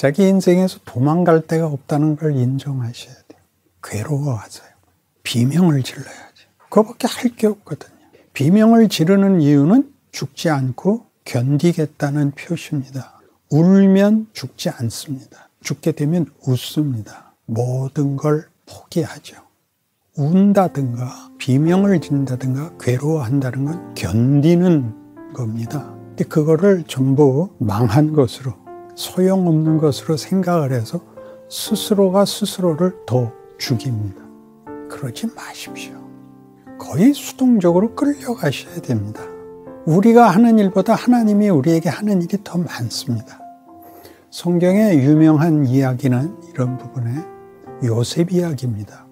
자기 인생에서 도망갈 데가 없다는 걸 인정하셔야 돼요. 괴로워하세요. 비명을 질러야지. 그거밖에 할 게 없거든요. 비명을 지르는 이유는 죽지 않고 견디겠다는 표시입니다. 울면 죽지 않습니다. 죽게 되면 웃습니다. 모든 걸 포기하죠. 운다든가 비명을 지른다든가 괴로워한다는 건 견디는 겁니다. 근데 그거를 전부 망한 것으로, 소용없는 것으로 생각을 해서 스스로가 스스로를 더 죽입니다. 그러지 마십시오. 거의 수동적으로 끌려가셔야 됩니다. 우리가 하는 일보다 하나님이 우리에게 하는 일이 더 많습니다. 성경의 유명한 이야기는 이런 부분에 요셉 이야기입니다.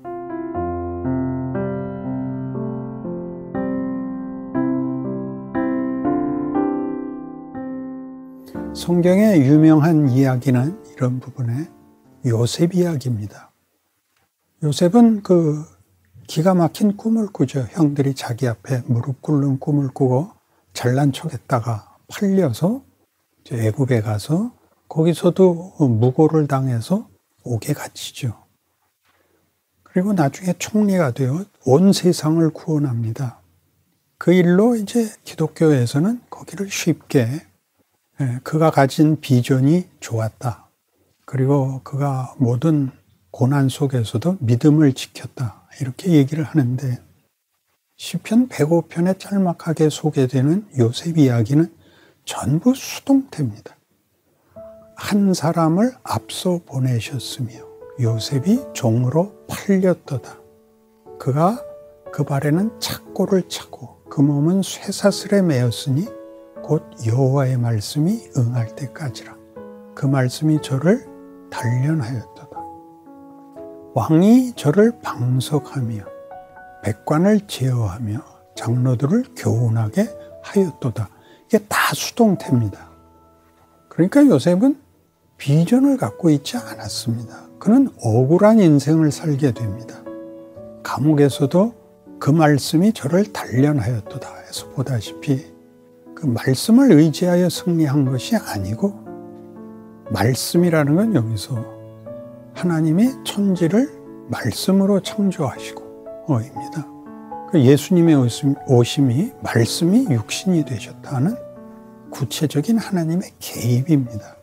성경의 유명한 이야기는 이런 부분에 요셉 이야기입니다. 요셉은 기가 막힌 꿈을 꾸죠. 형들이 자기 앞에 무릎 꿇는 꿈을 꾸고 잘난 척했다가 팔려서 애굽에 가서 거기서도 무고를 당해서 옥에 갇히죠. 그리고 나중에 총리가 되어 온 세상을 구원합니다. 그 일로 이제 기독교에서는 거기를 쉽게 그가 가진 비전이 좋았다. 그리고 그가 모든 고난 속에서도 믿음을 지켰다. 이렇게 얘기를 하는데 시편 105편에 짤막하게 소개되는 요셉 이야기는 전부 수동태입니다. 한 사람을 앞서 보내셨으며 요셉이 종으로 팔렸도다. 그가 그 발에는 착고를 차고 그 몸은 쇠사슬에 매였으니 곧 여호와의 말씀이 응할 때까지라. 그 말씀이 저를 단련하였도다. 왕이 저를 방석하며 백관을 제어하며 장로들을 교훈하게 하였도다. 이게 다 수동태입니다. 그러니까 요셉은 비전을 갖고 있지 않았습니다. 그는 억울한 인생을 살게 됩니다. 감옥에서도 그 말씀이 저를 단련하였도다 해서 보다시피 그 말씀을 의지하여 승리한 것이 아니고 말씀이라는 건 여기서 하나님이 천지를 말씀으로 창조하시고 입니다. 예수님의 오심이 말씀이 육신이 되셨다는 구체적인 하나님의 개입입니다.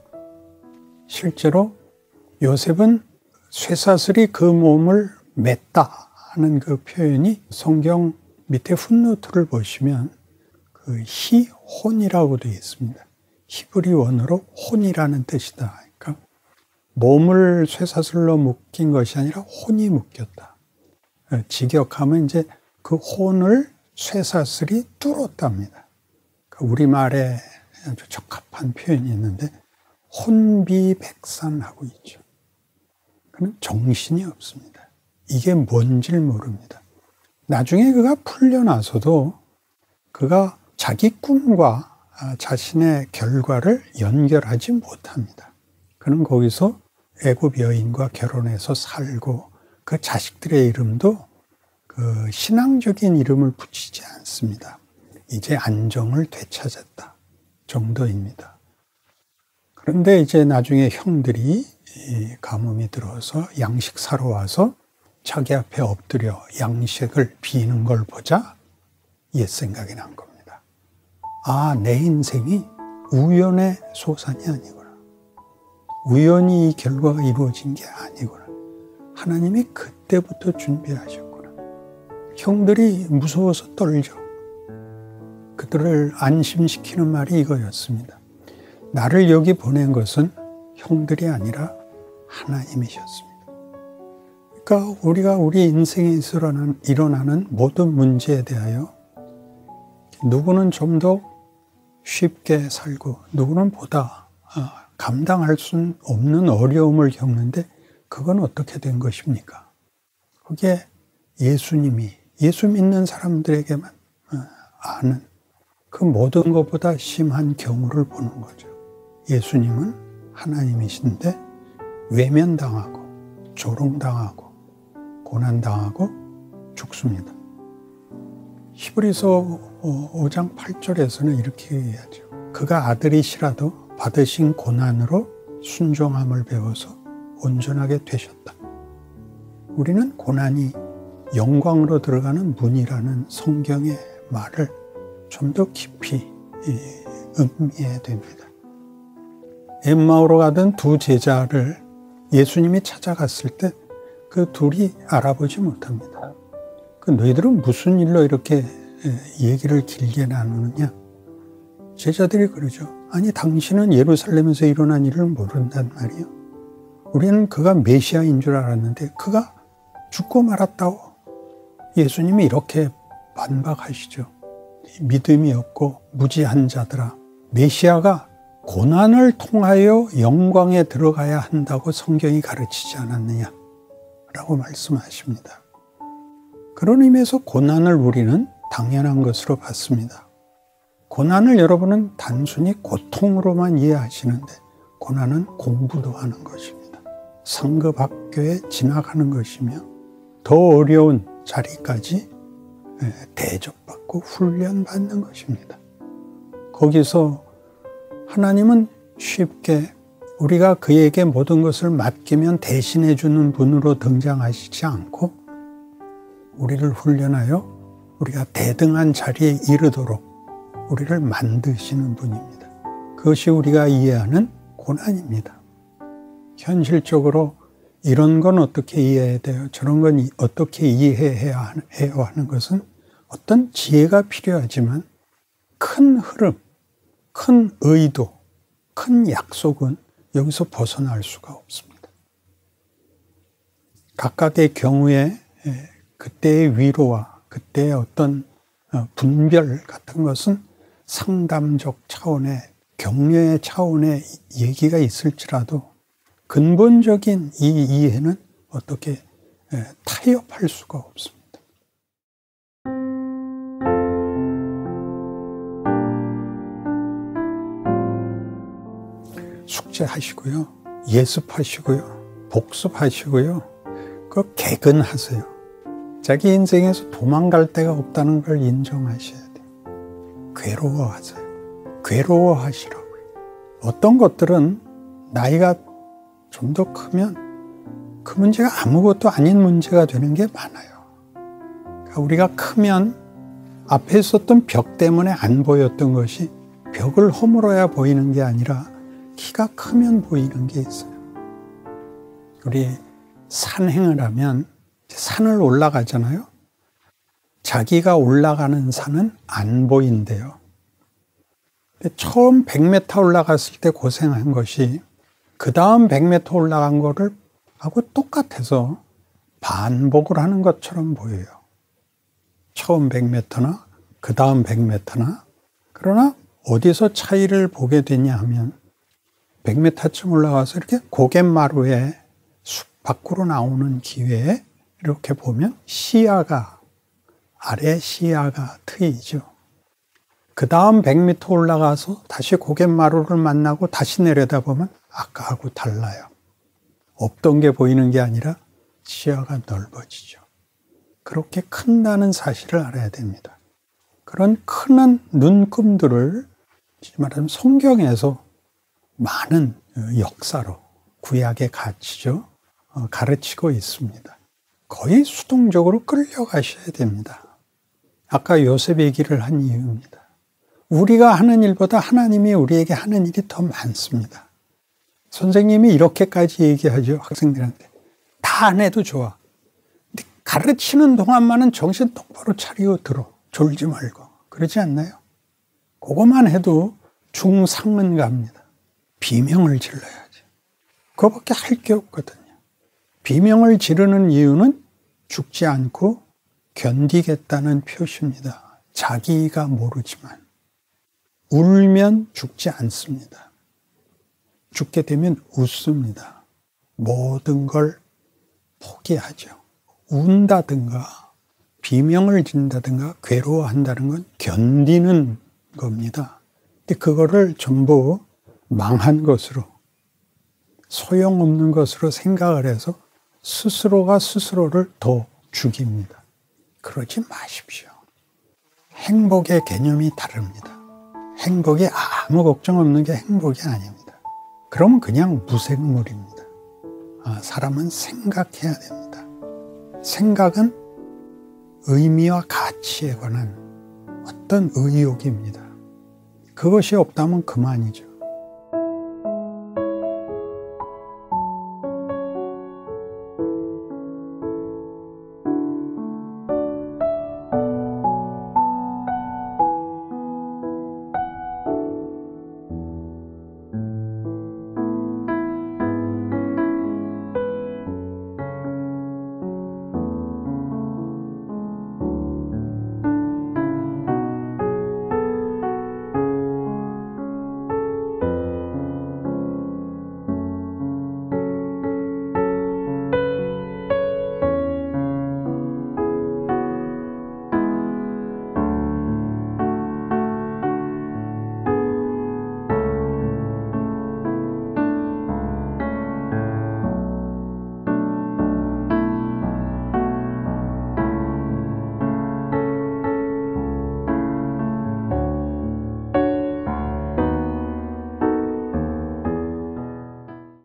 실제로 요셉은 쇠사슬이 그 몸을 맸다 하는 그 표현이 성경 밑에 풋노트를 보시면 그 희혼이라고 되어 있습니다. 히브리 원어로 혼이라는 뜻이다. 그러니까 몸을 쇠사슬로 묶인 것이 아니라 혼이 묶였다. 직역하면 이제 그 혼을 쇠사슬이 뚫었답니다. 우리말에 아주 적합한 표현이 있는데 혼비백산하고 있죠. 그는 정신이 없습니다. 이게 뭔지를 모릅니다. 나중에 그가 풀려나서도 그가 자기 꿈과 자신의 결과를 연결하지 못합니다. 그는 거기서 애굽 여인과 결혼해서 살고 그 자식들의 이름도 그 신앙적인 이름을 붙이지 않습니다. 이제 안정을 되찾았다 정도입니다. 그런데 이제 나중에 형들이 가뭄이 들어서 양식 사러 와서 자기 앞에 엎드려 양식을 비는 걸 보자 옛 생각이 난 겁니다. 아, 내 인생이 우연의 소산이 아니구나. 우연히 이 결과가 이루어진 게 아니구나. 하나님이 그때부터 준비하셨구나. 형들이 무서워서 떨죠. 그들을 안심시키는 말이 이거였습니다. 나를 여기 보낸 것은 형들이 아니라 하나님이셨습니다. 그러니까 우리가 우리 인생에 일어나는 모든 문제에 대하여 누구는 좀 더 쉽게 살고 누구는 보다 감당할 수 없는 어려움을 겪는데 그건 어떻게 된 것입니까? 그게 예수님이 예수 믿는 사람들에게만 아는 그 모든 것보다 심한 경우를 보는 거죠. 예수님은 하나님이신데 외면당하고 조롱당하고 고난당하고 죽습니다. 히브리서 5장 8절에서는 이렇게 얘기하죠. 그가 아들이시라도 받으신 고난으로 순종함을 배워서 온전하게 되셨다. 우리는 고난이 영광으로 들어가는 문이라는 성경의 말을 좀 더 깊이 음미해야 됩니다. 엠마오로 가던 두 제자를 예수님이 찾아갔을 때 그 둘이 알아보지 못합니다. 너희들은 무슨 일로 이렇게 얘기를 길게 나누느냐? 제자들이 그러죠. 아니, 당신은 예루살렘에서 일어난 일을 모른단 말이요. 우리는 그가 메시아인 줄 알았는데 그가 죽고 말았다고. 예수님이 이렇게 반박하시죠. 믿음이 없고 무지한 자들아, 메시아가 고난을 통하여 영광에 들어가야 한다고 성경이 가르치지 않았느냐? 라고 말씀하십니다. 그런 의미에서 고난을 우리는 당연한 것으로 봤습니다. 고난을 여러분은 단순히 고통으로만 이해하시는데 고난은 공부도 하는 것입니다. 상급 학교에 진학하는 것이며 더 어려운 자리까지 대접받고 훈련받는 것입니다. 거기서 하나님은 쉽게 우리가 그에게 모든 것을 맡기면 대신해 주는 분으로 등장하시지 않고 우리를 훈련하여 우리가 대등한 자리에 이르도록 우리를 만드시는 분입니다. 그것이 우리가 이해하는 고난입니다. 현실적으로 이런 건 어떻게 이해해야 돼요? 저런 건 어떻게 이해해야 해요? 하는 것은 어떤 지혜가 필요하지만 큰 흐름, 큰 의도, 큰 약속은 여기서 벗어날 수가 없습니다. 각각의 경우에 그때의 위로와 그때의 어떤 분별 같은 것은 상담적 차원의 격려의 차원의 얘기가 있을지라도 근본적인 이 이해는 어떻게 타협할 수가 없습니다. 숙제하시고요, 예습하시고요, 복습하시고요, 그 개근하세요. 자기 인생에서 도망갈 데가 없다는 걸 인정하셔야 돼요. 괴로워하세요. 괴로워하시라고요. 어떤 것들은 나이가 좀 더 크면 그 문제가 아무것도 아닌 문제가 되는 게 많아요. 그러니까 우리가 크면 앞에 있었던 벽 때문에 안 보였던 것이 벽을 허물어야 보이는 게 아니라 키가 크면 보이는 게 있어요. 우리 산행을 하면 산을 올라가잖아요. 자기가 올라가는 산은 안 보인대요. 근데 처음 100m 올라갔을 때 고생한 것이 그 다음 100m 올라간 거를 하고 똑같아서 반복을 하는 것처럼 보여요. 처음 100m나 그 다음 100m나. 그러나 어디서 차이를 보게 되냐 하면 100m쯤 올라가서 이렇게 고갯마루에 숲 밖으로 나오는 기회에 이렇게 보면 아래 시야가 트이죠. 그 다음 100m 올라가서 다시 고갯마루를 만나고 다시 내려다보면 아까하고 달라요. 없던 게 보이는 게 아니라 시야가 넓어지죠. 그렇게 큰다는 사실을 알아야 됩니다. 그런 큰 눈금들을 말하면 성경에서 많은 역사로 구약의 가치죠. 가르치고 있습니다. 거의 수동적으로 끌려가셔야 됩니다. 아까 요셉 얘기를 한 이유입니다. 우리가 하는 일보다 하나님이 우리에게 하는 일이 더 많습니다. 선생님이 이렇게까지 얘기하죠. 학생들한테. 다 안 해도 좋아. 근데 가르치는 동안만은 정신 똑바로 차리고 들어. 졸지 말고. 그러지 않나요? 그것만 해도 중상은 갑니다. 비명을 질러야지. 그거밖에 할 게 없거든요. 비명을 지르는 이유는 죽지 않고 견디겠다는 표시입니다. 자기가 모르지만. 울면 죽지 않습니다. 죽게 되면 웃습니다. 모든 걸 포기하죠. 운다든가 비명을 진다든가 괴로워한다는 건 견디는 겁니다. 근데 그거를 전부 망한 것으로 소용없는 것으로 생각을 해서 스스로가 스스로를 더 죽입니다. 그러지 마십시오. 행복의 개념이 다릅니다. 행복이 아무 걱정 없는 게 행복이 아닙니다. 그러면 그냥 무생물입니다. 사람은 생각해야 됩니다. 생각은 의미와 가치에 관한 어떤 의욕입니다. 그것이 없다면 그만이죠.